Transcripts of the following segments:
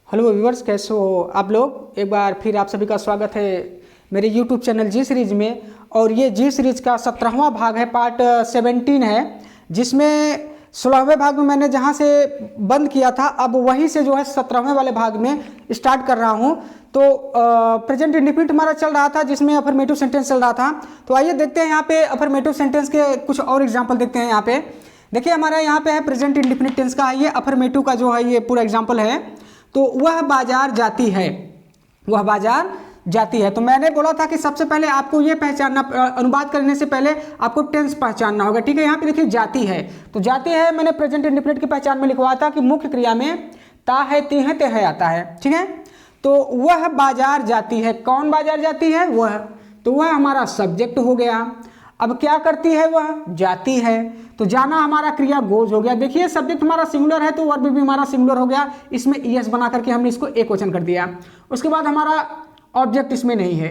Hello viewers, कैसे हो आप लोग। एक बार फिर आप सभी का स्वागत है मेरे यूट्यूब चैनल जी सीरीज में। और ये जी सीरीज का 17वां भाग है, पार्ट 17 है, जिसमें 16वें भाग में मैंने जहाँ से बंद किया था अब वहीं से जो है 17वें वाले भाग में स्टार्ट कर रहा हूँ। तो प्रेजेंट इंडेफिनिट हमारा चल रहा था, जिसमें अफर्मेटिव सेंटेंस चल रहा था। तो आइए देखते हैं यहाँ पे अफर्मेटिव सेंटेंस के कुछ और एग्जाम्पल देखते हैं। यहाँ पे देखिए, हमारा यहाँ पे है प्रेजेंट इंडेफिनिट टेंस का, ये अफर्मेटिव का जो है ये पूरा एग्जाम्पल है। तो वह बाजार जाती है, वह बाजार जाती है। तो मैंने बोला था कि सबसे पहले आपको ये पहचानना, अनुवाद करने से पहले आपको टेंस पहचानना होगा। ठीक है, यहाँ पे देखिए जाती है, तो जाती है मैंने प्रेजेंट इंडेफिनिट की पहचान में लिखवाया था कि मुख्य क्रिया में ता है, ती है, ते है आता है। ठीक है, तो वह बाजार जाती है, कौन बाजार जाती है? वह। तो वह हमारा सब्जेक्ट हो गया। अब क्या करती है? वह जाती है। तो जाना हमारा क्रिया गोज हो गया। देखिए सब्जेक्ट हमारा सिंगुलर है तो वर्ब भी हमारा सिंगुलर हो गया, इसमें ईएस बना करके हमने इसको एक वचन कर दिया। उसके बाद हमारा ऑब्जेक्ट इसमें नहीं है,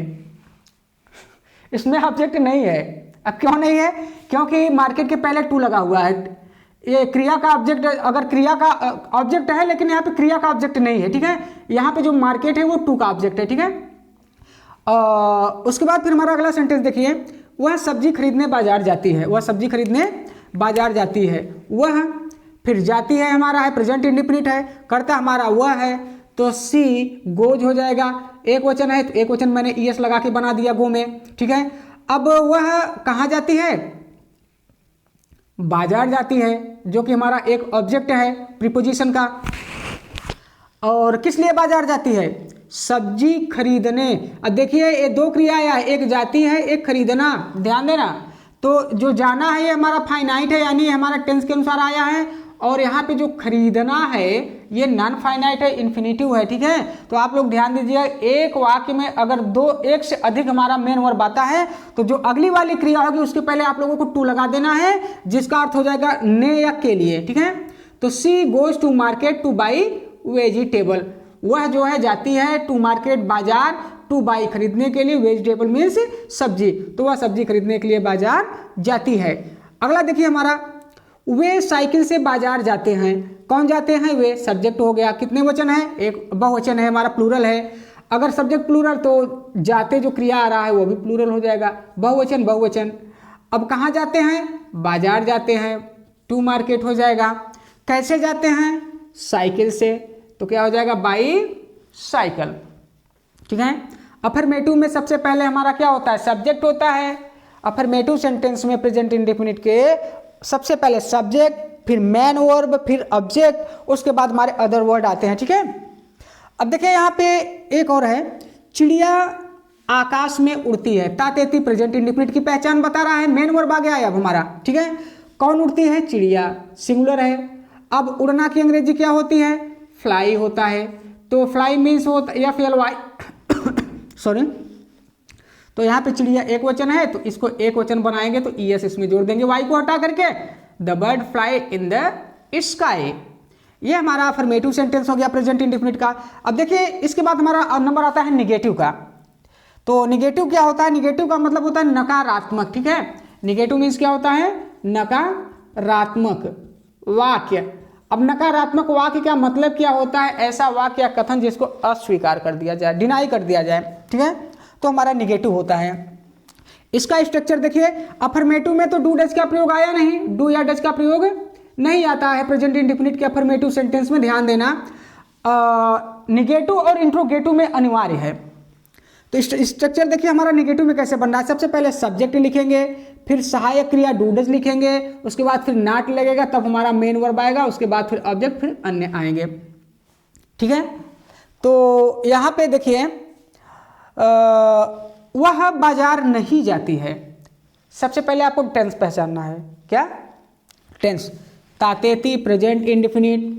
इसमें ऑब्जेक्ट नहीं है। अब क्यों नहीं है? क्योंकि मार्केट के पहले टू लगा हुआ है। ये क्रिया का ऑब्जेक्ट, अगर क्रिया का ऑब्जेक्ट है लेकिन यहाँ पे क्रिया का ऑब्जेक्ट नहीं है। ठीक है, यहाँ पे जो मार्केट है वो टू का ऑब्जेक्ट है। ठीक है, उसके बाद फिर हमारा अगला सेंटेंस देखिए, वह सब्जी खरीदने बाजार जाती है, वह सब्जी खरीदने बाजार जाती है। वह फिर जाती है हमारा है प्रेजेंट इंडेफिनिट है, करता हमारा वह है, तो सी गोज हो जाएगा। एक वचन है तो एक वचन मैंने ईएस लगा के बना दिया गो में। ठीक है, अब वह कहाँ जाती है? बाजार जाती है, जो कि हमारा एक ऑब्जेक्ट है प्रीपोजिशन का। और किस लिए बाजार जाती है? सब्जी खरीदने। अब देखिए ये दो क्रिया आया है, एक जाती है एक खरीदना, ध्यान देना। तो जो जाना है ये हमारा फाइनाइट है, यानी हमारा टेंस के अनुसार आया है। और यहाँ पे जो खरीदना है ये नॉन फाइनाइट है, इन्फिनिटिव है। ठीक है, तो आप लोग ध्यान दीजिए, एक वाक्य में अगर एक से अधिक हमारा मेन वर्ब आता है तो जो अगली वाली क्रिया होगी उसके पहले आप लोगों को टू लगा देना है, जिसका अर्थ हो जाएगा ने या के लिए। ठीक है, तो she goes to market to buy vegetable. वह जो है जाती है टू मार्केट बाजार, टू बाई खरीदने के लिए, वेजिटेबल मीन्स सब्जी, तो वह सब्जी खरीदने के लिए बाजार जाती है। अगला देखिए हमारा, वे साइकिल से बाजार जाते हैं। कौन जाते हैं? वे सब्जेक्ट हो गया। कितने वचन है? एक बहुवचन है हमारा, प्लूरल है। अगर सब्जेक्ट प्लूरल तो जाते जो क्रिया आ रहा है वो भी प्लूरल हो जाएगा, बहुवचन बहुवचन। अब कहाँ जाते हैं? बाजार जाते हैं, टू मार्केट हो जाएगा। कैसे जाते हैं? साइकिल से, तो क्या हो जाएगा? By cycle. ठीक है, अफर्मेटिव में सबसे पहले हमारा क्या होता है? सब्जेक्ट होता है। अफर्मेटिव सेंटेंस में प्रेजेंट इंडेफिनिट के सबसे पहले सब्जेक्ट, फिर मेन वर्ब, फिर ऑब्जेक्ट, उसके बाद हमारे अदर वर्ड आते हैं। ठीक है, अब देखिए यहाँ पे एक और है, चिड़िया आकाश में उड़ती है। तातेती प्रेजेंट इंडेफिनिट की पहचान बता रहा है, मेन वर्ब आ गया है अब हमारा। ठीक है, कौन उड़ती है? चिड़िया, सिंगुलर है। अब उड़ना की अंग्रेजी क्या होती है? फ्लाई होता है। तो फ्लाई मीन्स होता FLY सॉरी। तो यहाँ पे चिड़िया एक वचन है तो इसको एक वचन बनाएंगे तो ईएस इसमें जोड़ देंगे, वाई को हटा करके, the bird fly in the sky. ये हमारा अफर्मेटिव सेंटेंस हो गया प्रेजेंट इंडेफिनिट का। अब देखिए इसके बाद हमारा नंबर आता है निगेटिव का। तो निगेटिव क्या होता है? निगेटिव का मतलब होता है नकारात्मक। ठीक है, निगेटिव मीन्स क्या होता है? नकारात्मक वाक्य। अब नकारात्मक वाक्य का मतलब क्या होता है? ऐसा वाक्य या कथन जिसको अस्वीकार कर दिया जाए, डिनाई कर दिया जाए। ठीक है, तो हमारा निगेटिव होता है। इसका स्ट्रक्चर देखिए, अफर्मेटिव में तो डू डज का प्रयोग आया नहीं, डू या डज का प्रयोग नहीं आता है प्रेजेंट इंडेफिनिट के अफर्मेटिव सेंटेंस में, ध्यान देना। निगेटिव और इंट्रोगेटिव में अनिवार्य है। तो स्ट्रक्चर देखिए हमारा निगेटिव में कैसे बन रहा है। सबसे पहले सब्जेक्ट लिखेंगे, फिर सहायक क्रिया डू डज लिखेंगे, उसके बाद फिर नॉट लगेगा, तब हमारा मेन वर्ब आएगा, उसके बाद फिर ऑब्जेक्ट, फिर अन्य आएंगे। ठीक है, तो यहाँ पे देखिए वह बाजार नहीं जाती है। सबसे पहले आपको टेंस पहचानना है। क्या? टेंस। तातेती प्रेजेंट इंडेफिनिट।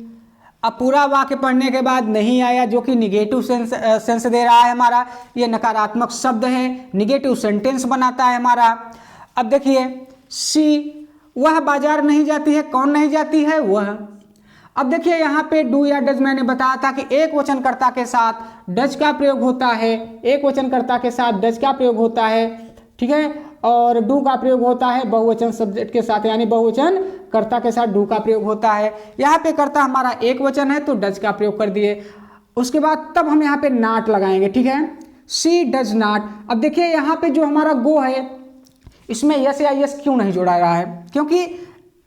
अब पूरा वाक्य पढ़ने के बाद नहीं आया, जो कि निगेटिव सेंस दे रहा है हमारा, ये नकारात्मक शब्द है, निगेटिव सेंटेंस बनाता है हमारा। अब देखिए सी, वह बाजार नहीं जाती है। कौन नहीं जाती है? वह। अब देखिए यहाँ पे डू या डज मैंने बताया था कि एक वचनकर्ता के साथ डज का प्रयोग होता है, एक वचनकर्ता के साथ डज का प्रयोग होता है। ठीक है, और डू का प्रयोग होता है बहुवचन सब्जेक्ट के साथ, यानी बहुवचन कर्ता के साथ डू का प्रयोग होता है। यहाँ पे कर्ता हमारा एक वचन है तो डज का प्रयोग कर दिए। उसके बाद तब हम यहाँ पे नॉट लगाएंगे, ठीक है। She does not. अब देखिए यहाँ पे जो हमारा गो है इसमें यस या यस क्यों नहीं जोड़ा रहा है, क्योंकि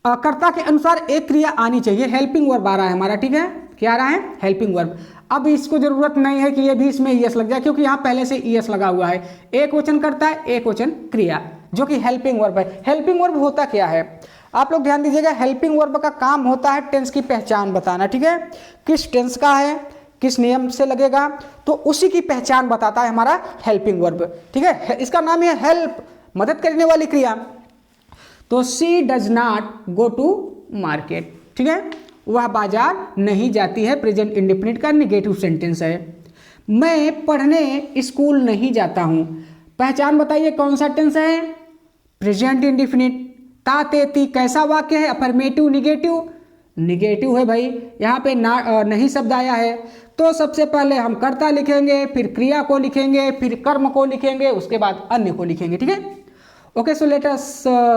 कर्ता के अनुसार एक क्रिया आनी चाहिए। हेल्पिंग वर्ब आ रहा है हमारा, ठीक है। क्या आ रहा है? Helping verb. अब इसको जरूरत नहीं है कि ये भी इसमें ईएस लग जाए, क्योंकि यहाँ पहले से ईएस लगा हुआ है। एक वचन करता है, एक वचन क्रिया, जो कि हेल्पिंग वर्ब है। हेल्पिंग वर्ब होता क्या है, आप लोग ध्यान दीजिएगा। हेल्पिंग वर्ब का काम होता है टेंस की पहचान बताना, ठीक है। किस टेंस का है, किस नियम से लगेगा, तो उसी की पहचान बताता है हमारा हेल्पिंग वर्ब, ठीक है। इसका नाम है हेल्प, मदद करने वाली क्रिया। तो she does not go to market, ठीक है। वह बाजार नहीं जाती है, प्रेजेंट इंडेफिनिट का नेगेटिव सेंटेंस है। मैं पढ़ने स्कूल नहीं जाता हूं, पहचान बताइए कौन सा टेंस है? Present indefinite. ता तेती कैसा वाक्य है? अफर्मेटिव निगेटिव, निगेटिव है भाई। यहाँ पे नहीं शब्द आया है, तो सबसे पहले हम कर्ता लिखेंगे, फिर क्रिया को लिखेंगे, फिर कर्म को लिखेंगे, उसके बाद अन्य को लिखेंगे, ठीक है। Okay, so let us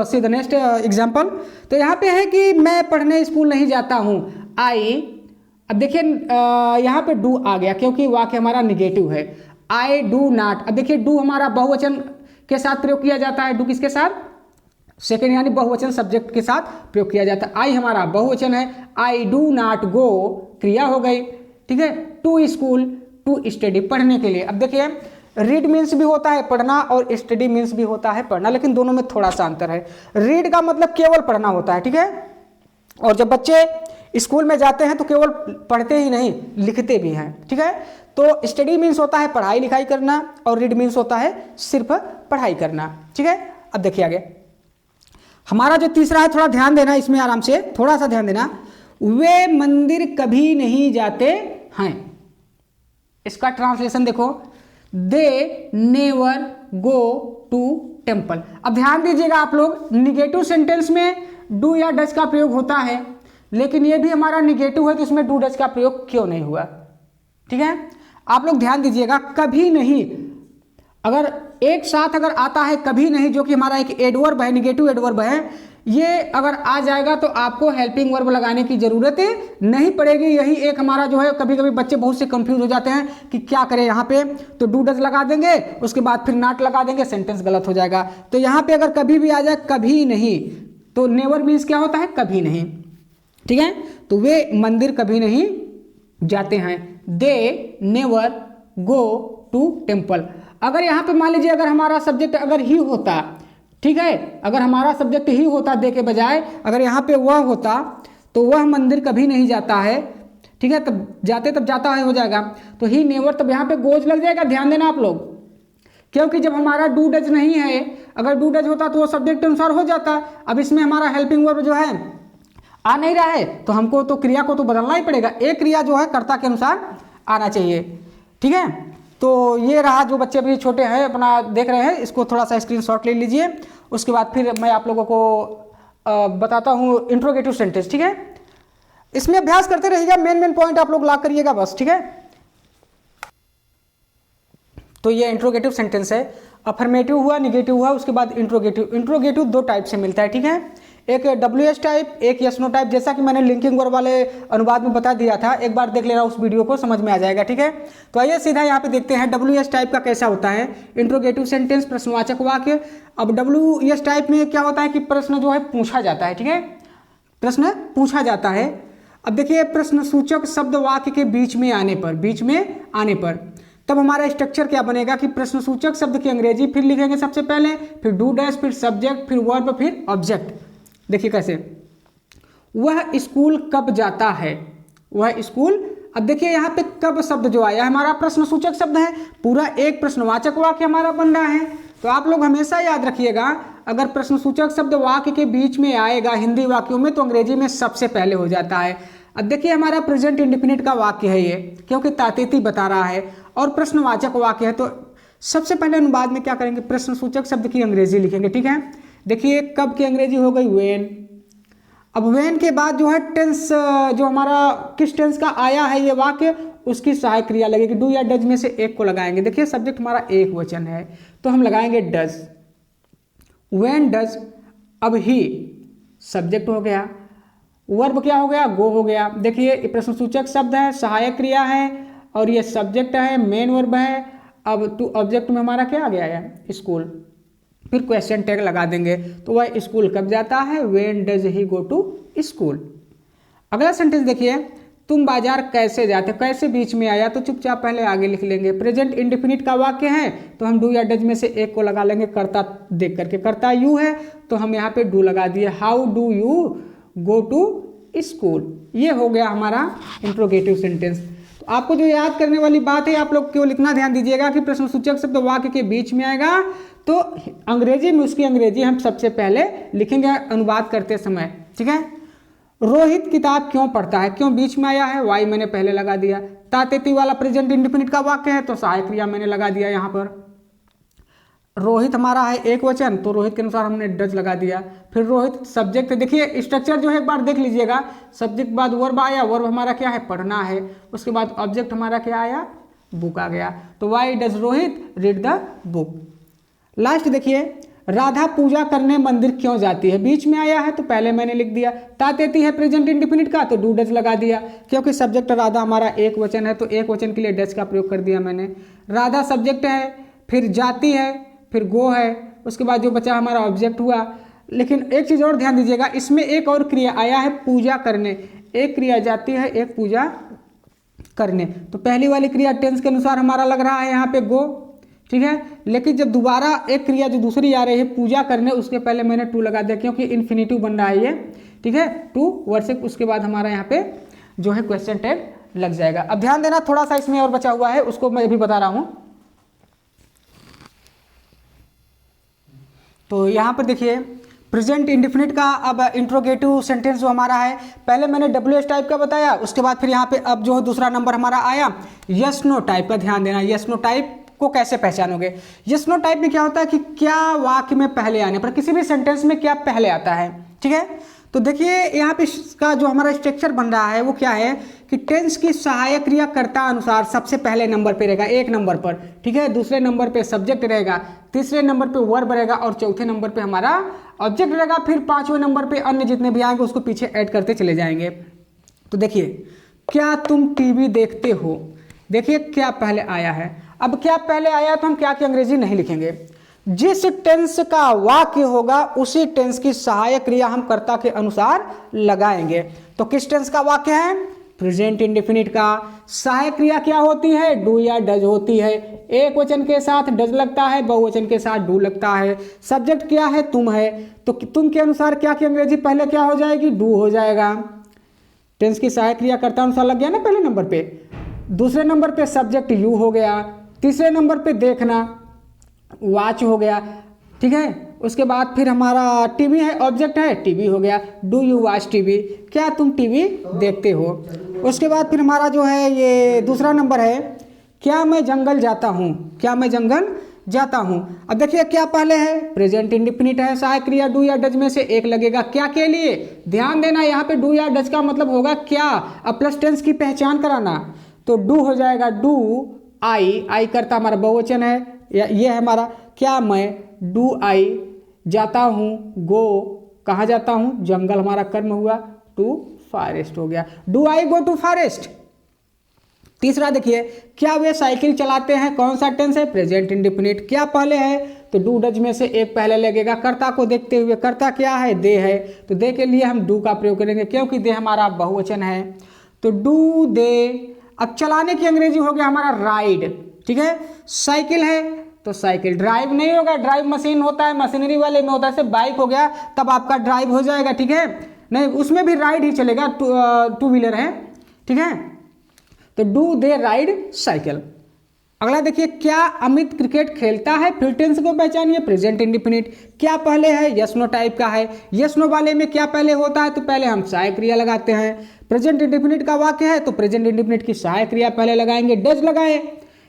see the next example. तो यहाँ पे है कि मैं पढ़ने स्कूल नहीं जाता हूँ, आई। अब देखिए यहाँ पे डू आ गया, क्योंकि वाक्य हमारा निगेटिव है। I do not. अब देखिए डू हमारा बहुवचन के साथ प्रयोग किया जाता है। डू किसके साथ? सेकेंड यानी बहुवचन सब्जेक्ट के साथ प्रयोग किया जाता है। आई हमारा बहुवचन है। आई डू नॉट गो क्रिया हो गई, ठीक है। टू स्कूल, टू स्टडी, पढ़ने के लिए। अब देखिए रीड मीन्स भी होता है पढ़ना, और स्टडी मीन्स भी होता है पढ़ना, लेकिन दोनों में थोड़ा सा अंतर है। रीड का मतलब केवल पढ़ना होता है, ठीक है। और जब बच्चे स्कूल में जाते हैं तो केवल पढ़ते ही नहीं, लिखते भी हैं, ठीक है। तो स्टडी मीन्स होता है पढ़ाई लिखाई करना, और रीड मीन्स होता है सिर्फ पढ़ाई करना, ठीक है। अब देखिए आगे हमारा जो तीसरा है, थोड़ा ध्यान देना इसमें, आराम से थोड़ा सा ध्यान देना। वे मंदिर कभी नहीं जाते हैं। इसका ट्रांसलेशन देखो, they never go to temple. अब ध्यान दीजिएगा आप लोग, निगेटिव सेंटेंस में डू या डज का प्रयोग होता है, लेकिन ये भी हमारा निगेटिव है, तो इसमें डू डज का प्रयोग क्यों नहीं हुआ, ठीक है। आप लोग ध्यान दीजिएगा, कभी नहीं अगर एक साथ अगर आता है कभी नहीं, जो कि हमारा एक एडवर्ब है, निगेटिव एडवर्ब है, ये अगर आ जाएगा तो आपको हेल्पिंग वर्ब लगाने की जरूरत नहीं पड़ेगी। यही एक हमारा जो है, कभी कभी बच्चे बहुत से कंफ्यूज हो जाते हैं कि क्या करें यहाँ पे, तो डू डज लगा देंगे, उसके बाद फिर नॉट लगा देंगे, सेंटेंस गलत हो जाएगा। तो यहाँ पे अगर कभी भी आ जाए कभी नहीं, तो नेवर मीन्स क्या होता है? कभी नहीं, ठीक है। तो वे मंदिर कभी नहीं जाते हैं, they never go to temple. अगर यहाँ पे मान लीजिए अगर हमारा सब्जेक्ट अगर ही होता, ठीक है, अगर हमारा सब्जेक्ट ही होता दे के बजाय, अगर यहाँ पे वह होता, तो वह मंदिर कभी नहीं जाता है, ठीक है, तब जाते तब जाता है हो जाएगा। तो ही नेवर, तब यहाँ पे गोज लग जाएगा, ध्यान देना आप लोग, क्योंकि जब हमारा डू डज नहीं है, अगर डू डज होता तो वो सब्जेक्ट अनुसार हो जाता। अब इसमें हमारा हेल्पिंग वर्ब जो है आ नहीं रहा है, तो हमको तो क्रिया को तो बदलना ही पड़ेगा। एक क्रिया जो है कर्ता के अनुसार आना चाहिए, ठीक है। तो ये रहा, जो बच्चे अभी छोटे हैं अपना देख रहे हैं, इसको थोड़ा सा स्क्रीनशॉट ले लीजिए। उसके बाद फिर मैं आप लोगों को बताता हूँ इंट्रोगेटिव सेंटेंस, ठीक है। इसमें अभ्यास करते रहिएगा, मेन पॉइंट आप लोग ला करिएगा बस, ठीक है। तो ये इंट्रोगेटिव सेंटेंस है। अफर्मेटिव हुआ, निगेटिव हुआ, उसके बाद इंट्रोगेटिव। इंट्रोगेटिव दो टाइप से मिलता है, ठीक है। एक WH टाइप, एक यस नो टाइप, जैसा कि मैंने लिंकिंग वर्ब वाले अनुवाद में बता दिया था, एक बार देख लेना उस वीडियो को, समझ में आ जाएगा, ठीक है। तो आइए सीधा यहाँ पे देखते हैं WH टाइप का कैसा होता है। इंट्रोगेटिव सेंटेंस, प्रश्नवाचक वाक्य। अब WH टाइप में क्या होता है कि प्रश्न जो है पूछा जाता है, ठीक है, प्रश्न पूछा जाता है। अब देखिए प्रश्न सूचक शब्द वाक्य के बीच में आने पर तब हमारा स्ट्रक्चर क्या बनेगा कि प्रश्न सूचक शब्द की अंग्रेजी फिर लिखेंगे सबसे पहले, फिर डू डैश, फिर सब्जेक्ट, फिर वर्ब, फिर ऑब्जेक्ट। देखिए कैसे, वह स्कूल कब जाता है, वह स्कूल। अब देखिए यहाँ पे कब शब्द जो आया हमारा प्रश्न सूचक शब्द है, पूरा एक प्रश्नवाचक वाक्य हमारा बन रहा है। तो आप लोग हमेशा याद रखिएगा, अगर प्रश्न सूचक शब्द वाक्य के बीच में आएगा हिंदी वाक्यों में, तो अंग्रेजी में सबसे पहले हो जाता है। अब देखिए हमारा प्रेजेंट इंडेफिनिट का वाक्य है ये, क्योंकि तातीती बता रहा है, और प्रश्नवाचक वाक्य है, तो सबसे पहले अनुवाद में क्या करेंगे, प्रश्न सूचक शब्द की अंग्रेजी लिखेंगे, ठीक है। देखिए कब की अंग्रेजी हो गई, वेन। अब वेन के बाद जो है टेंस, जो हमारा किस टेंस का आया है ये वाक्य, उसकी सहायक क्रिया लगेगी। डू या डज में से एक को लगाएंगे। देखिए सब्जेक्ट हमारा एक वचन है, तो हम लगाएंगे डज, वेन डज। अब ही सब्जेक्ट हो गया, वर्ब क्या हो गया, गो हो गया। देखिए प्रश्न सूचक शब्द है, सहायक क्रिया है, और ये सब्जेक्ट है, मेन वर्ब है। अब टू ऑब्जेक्ट में हमारा क्या आ गया है, स्कूल। फिर क्वेश्चन टैग लगा देंगे, तो वह स्कूल कब जाता है, when does he go to school. अगला सेंटेंस देखिए, तुम बाजार कैसे जाते, कैसे बीच में आया, तो चुपचाप पहले आगे लिख लेंगे। प्रेजेंट इंडेफिनिट का वाक्य है तो हम डू या डज में से एक को लगा लेंगे, कर्ता देख करके। कर्ता यू है तो हम यहाँ पे डू लगा दिए। How do you go to school, ये हो गया हमारा इंट्रोगेटिव सेंटेंस। तो आपको जो याद करने वाली बात है, आप लोग केवल इतना ध्यान दीजिएगा कि प्रश्नसूचक शब्द वाक्य के बीच में आएगा तो अंग्रेजी में उसकी अंग्रेजी हम सबसे पहले लिखेंगे अनुवाद करते समय, ठीक है। रोहित किताब क्यों पढ़ता है, क्यों बीच में आया है, वाई मैंने पहले लगा दिया। तातेती वाला प्रेजेंट इंडेफिनिट का वाक्य है तो सहायक क्रिया मैंने लगा दिया यहाँ पर। रोहित हमारा है एक वचन तो रोहित के अनुसार हमने डज लगा दिया। फिर रोहित सब्जेक्ट, देखिए स्ट्रक्चर जो है एक बार देख लीजिएगा। सब्जेक्ट बाद वर्ब आया, वर्ब हमारा क्या है, पढ़ना है। उसके बाद ऑब्जेक्ट हमारा क्या आया, बुक आ गया। तो why does Rohit read the book. Last देखिए, राधा पूजा करने मंदिर क्यों जाती है, बीच में आया है तो पहले मैंने लिख दिया। तातेती है प्रेजेंट इंडेफिनिट का तो डू डज लगा दिया, क्योंकि सब्जेक्ट राधा हमारा एक वचन है तो एक वचन के लिए डज का प्रयोग कर दिया मैंने। राधा सब्जेक्ट है, फिर जाती है, फिर गो है, उसके बाद जो बचा हमारा ऑब्जेक्ट हुआ। लेकिन एक चीज़ और ध्यान दीजिएगा, इसमें एक और क्रिया आया है पूजा करने। एक क्रिया जाती है, एक पूजा करने। तो पहली वाली क्रिया टेंस के अनुसार हमारा लग रहा है यहाँ पे गो, ठीक है। लेकिन जब दोबारा एक क्रिया जो दूसरी आ रही है पूजा करने, उसके पहले मैंने टू लगा दिया क्योंकि इन्फिनिटिव बन रहा है ये, ठीक है। टू वर्सेप, उसके बाद हमारा यहाँ पे जो है क्वेश्चन टैग लग जाएगा। अब ध्यान देना, थोड़ा सा इसमें और बचा हुआ है, उसको मैं भी बता रहा हूँ। तो यहाँ पर देखिए प्रेजेंट इंडेफिनिट का अब इंट्रोगेटिव सेंटेंस जो हमारा है, पहले मैंने WH टाइप का बताया, उसके बाद फिर यहाँ पे अब जो दूसरा नंबर हमारा आया यस नो टाइप का। ध्यान देना, यस नो टाइप को कैसे पहचानोगे। यस नो टाइप में क्या होता है कि क्या वाक्य में पहले आने पर, किसी भी सेंटेंस में क्या पहले आता है, ठीक है। तो देखिए यहाँ पे इसका जो हमारा स्ट्रक्चर बन रहा है वो क्या है कि टेंस की सहायक क्रिया कर्ता अनुसार सबसे पहले नंबर पे रहेगा, एक नंबर पर, ठीक है। दूसरे नंबर पे सब्जेक्ट रहेगा, तीसरे नंबर पे वर्ब रहेगा और चौथे नंबर पे हमारा ऑब्जेक्ट रहेगा। फिर पांचवें नंबर पे अन्य जितने भी आएंगे उसको पीछे ऐड करते चले जाएंगे। तो देखिए, क्या तुम टीवी देखते हो, देखिए क्या पहले आया है। अब क्या पहले आया तो हम क्या की अंग्रेजी नहीं लिखेंगे, जिस टेंस का वाक्य होगा उसी टेंस की सहायक क्रिया हम कर्ता के अनुसार लगाएंगे। तो किस टेंस का वाक्य है, प्रेजेंट इंडेफिनिट का। सहायक क्रिया क्या होती है, डू या डज होती है। एक वचन के साथ डज लगता है, बहुवचन के साथ डू लगता है। सब्जेक्ट क्या है, तुम है, तो तुम के अनुसार क्या की अंग्रेजी पहले क्या हो जाएगी, डू हो जाएगा। टेंस की सहायक क्रिया कर्ता अनुसार लग गया ना पहले नंबर पे। दूसरे नंबर पे सब्जेक्ट यू हो गया, तीसरे नंबर पे देखना वॉच हो गया, ठीक है। उसके बाद फिर हमारा टीवी है, ऑब्जेक्ट है, टीवी हो गया। डू यू वॉच टीवी, क्या तुम टीवी देखते हो। उसके बाद फिर हमारा जो है ये दूसरा नंबर है, क्या मैं जंगल जाता हूँ, क्या मैं जंगल जाता हूँ। अब देखिए क्या पहले है, प्रेजेंट इंडेफिनिट है, सहायक क्रिया डू या डज में से एक लगेगा। क्या के लिए, ध्यान देना, यहाँ पे डू या डज का मतलब होगा क्या। अब प्लस टेंस की पहचान कराना, तो डू हो जाएगा डू, आई करता हमारा बहुवचन है, ये है हमारा क्या मैं, डू आई जाता हूँ, गो कहाँ जाता हूँ, जंगल हमारा कर्म हुआ, टू फॉरेस्ट हो गया, do I go to forest. तीसरा देखिए, क्या वे साइकिल चलाते हैं, कौन सा टेंस है, प्रेजेंट इंडेफिनिट। क्या पहले है तो डू डज में से एक पहले लगेगा। कर्ता को देखते हुए, कर्ता क्या है, दे है, तो दे के लिए हम डू का प्रयोग करेंगे क्योंकि दे हमारा बहुवचन है, तो डू दे। अब चलाने की अंग्रेजी हो गया हमारा राइड, ठीक है। साइकिल है तो साइकिल, ड्राइव नहीं होगा, ड्राइव मशीन होता है, मशीनरी वाले में होता है, सिर्फ बाइक हो गया तब आपका ड्राइव हो जाएगा, ठीक है। नहीं उसमें भी राइड ही चलेगा, टू व्हीलर है, ठीक है। तो डू दे राइड साइकिल। अगला देखिए, क्या अमित क्रिकेट खेलता है, फिर टेंस को पहचानिए, प्रेजेंट इंडेफिनिट। क्या पहले है, यस नो टाइप का है। यस नो वाले में क्या पहले होता है तो पहले हम सहायक क्रिया लगाते हैं। प्रेजेंट इंडेफिनिट का वाक्य है तो प्रेजेंट इंडेफिनिट की सहायक क्रिया पहले लगाएंगे, डज लगाए।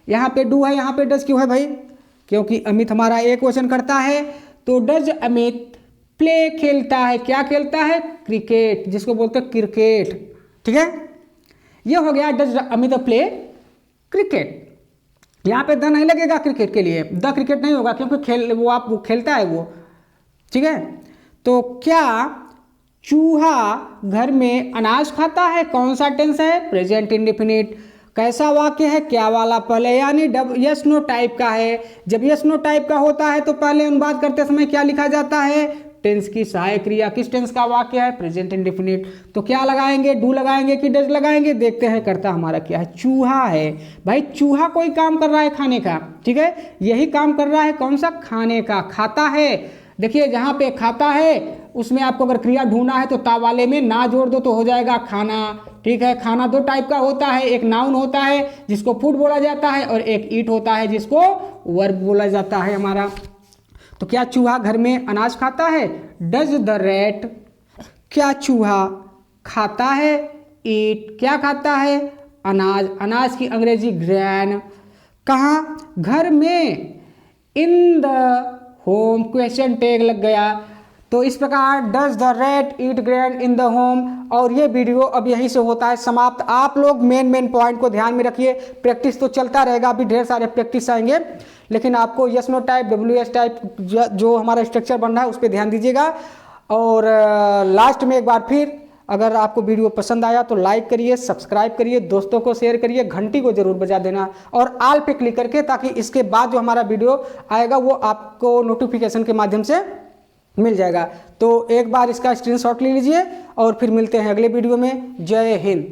यहाँ पे डू है, यहाँ पे डज क्यों है भाई, क्योंकि अमित हमारा एक वचन करता है, तो डज अमित प्ले खेलता है, क्या खेलता है, क्रिकेट, जिसको बोलते हैं क्रिकेट, ठीक है। ये हो गया डज अमित प्ले क्रिकेट। यहाँ पे द नहीं लगेगा क्रिकेट के लिए, द क्रिकेट नहीं होगा क्योंकि वो खेलता है वो, ठीक है। तो क्या चूहा घर में अनाज खाता है, कौन सा टेंस है, प्रेजेंट इंडेफिनिट। कैसा वाक्य है, क्या वाला पहले, यानी यस नो टाइप का है। जब यस नो टाइप का होता है तो पहले अनुवाद करते समय क्या लिखा जाता है, टेंस की सहायक क्रिया। किस टेंस का वाक्य है, प्रेजेंट इंडेफिनिट। तो क्या लगाएंगे, डू लगाएंगे कि डज लगाएंगे, देखते हैं। करता हमारा क्या है, चूहा है। भाई चूहा कोई काम कर रहा है खाने का, ठीक है, यही काम कर रहा है कौन सा, खाने का, खाता है। देखिए जहां पे खाता है उसमें आपको अगर क्रिया ढूंढना है तो ता वाले में ना जोड़ दो तो हो जाएगा खाना, ठीक है। खाना दो टाइप का होता है, एक नाउन होता है जिसको फूड बोला जाता है और एक ईट होता है जिसको वर्ब बोला जाता है हमारा। तो क्या चूहा घर में अनाज खाता है, डज द रैट, क्या चूहा खाता है, ईट, क्या खाता है, अनाज, अनाज की अंग्रेजी ग्रैन, कहाँ, घर में, in the home, question tag लग गया। तो इस प्रकार does the rat eat gran in the home. और ये वीडियो अब यहीं से होता है समाप्त। आप लोग मेन पॉइंट को ध्यान में रखिए, प्रैक्टिस तो चलता रहेगा, अभी ढेर सारे प्रैक्टिस आएंगे, लेकिन आपको yes no type, WS type जो हमारा स्ट्रक्चर बन रहा है उस पर ध्यान दीजिएगा। और लास्ट में एक बार फिर, अगर आपको वीडियो पसंद आया तो लाइक करिए, सब्सक्राइब करिए, दोस्तों को शेयर करिए, घंटी को जरूर बजा देना और ऑल पे क्लिक करके, ताकि इसके बाद जो हमारा वीडियो आएगा वो आपको नोटिफिकेशन के माध्यम से मिल जाएगा। तो एक बार इसका स्क्रीनशॉट ले लीजिए और फिर मिलते हैं अगले वीडियो में। जय हिंद।